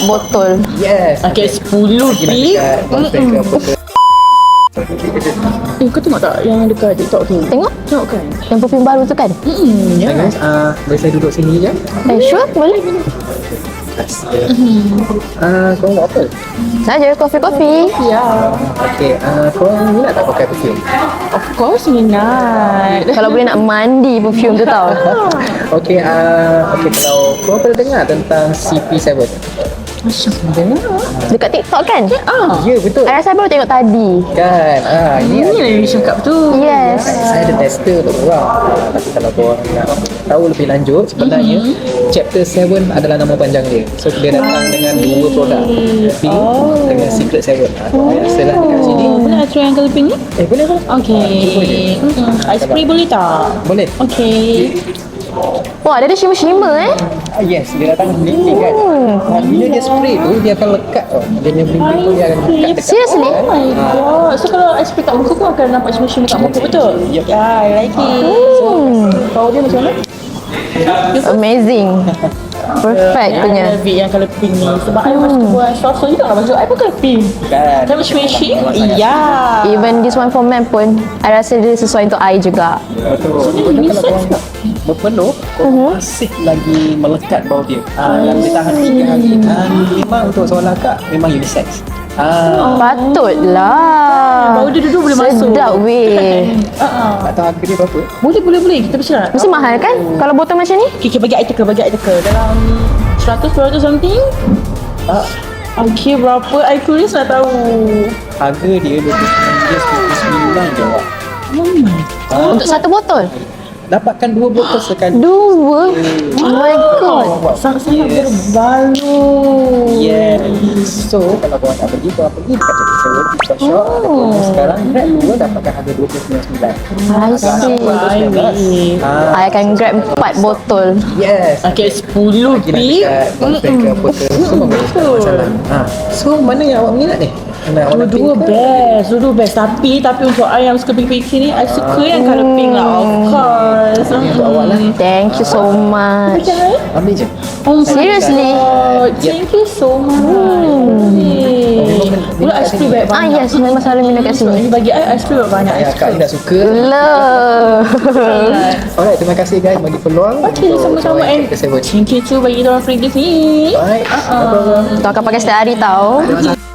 botol. Yes. Okay, 10 pik. Kau tengok tak yang dekat TikTok tu? Tengok kan? yang perfume baru tu kan? Ya. Guys, boleh saya duduk sini je? Sure, boleh. Korang nak apa? Saja kopi-kopi. Ya. Okay, korang minat tak pakai perfume? Of course minat. Kalau boleh nak mandi perfume tu tau. Okay, kalau korang pernah dengar tentang CP7? Macam mana? Dekat TikTok kan? Ya, betul. I rasa baru tengok tadi. Kan? Ini Ini yang Vision Cup tu. Yes. saya ada tester untuk korang. Tapi kalau korang nak tahu lebih lanjut, sebenarnya chapter 7 adalah nama panjang dia. So dia datang dengan dua produk, pink dengan Secret 7. Saya rasa lah dekat sini. Boleh try yang colour pink ni? Boleh kan? Okay. Ice spray boleh tak? Boleh. Okay. Wah, dia ada shimmer-shimmer Yes, dia datang bling-bling kan. Bila dia spray tu, dia akan lekat tau. Dia punya bling-bling tu dia akan lekat dekat. Seriously? Oh my god. So kalau ice spray kat muka kau akan nampak shimmer-shimmer kat muka, betul? Yep. Ya, I like it. Kau dia macam mana? Amazing. Perfect I punya. love it yang colour pink ni. Sebab I masa buat sosok juga lah. Baju I pun colour pink. Kan? Kan matching? Ya. Even this one for men pun, I rasa dia sesuai untuk I juga. Betul. Ini Kalau korang berpenuh, korang masih lagi melekat bau dia. Yang dia tahan 3 hari. Memang untuk seorang lelaki, memang unisex. Patutlah. Bau dia duduk boleh masuk. Sedap weh. Tak tahu harga dia berapa? Boleh. Kita bercerak. Mesti mahal kan? Kalau botol macam ni? Okay, bagi I teka. Dalam 100-200 something. Okay, berapa? I curious nak tahu. Harga dia RM29 je. Wak. Oh my god. Untuk satu botol? Dapatkan 2 botol sekali. 2? Oh my god. Sangat-sangat berbaloi. Yes. So, kalau korang nak pergi, korang pergi dekat Chapter 7 TikTok Shop. Ada promo sekarang. Grab 2 dapatkan harga RM29.9. I see. I akan grab 4 botol. Yes. Okay, 10 Lagi nak pik. dekat Bonfire botol. Semua boleh tak ada masalah. So, mana yang awak minat ni? Nak warna Dua-dua pink ke? best. Tapi untuk I yang suka pink-pink ni, I suka yang colour pink lah, of course. Untuk awak lah. Thank you so much. Ambil je. Oh, Seriously? God. Thank you so much. Pula ice cream banyak. Yes, memang selalu minum kat sini. Ini bagi I ice cream banyak. Ya, Kak Ina suka. Love. Alright, terima kasih guys bagi peluang. Okay, untuk sama-sama. join And Chapter 7. thank you too bagi orang free gift ni. Alright, no problem. Kita akan pakai setiap hari tau. Terima kasih.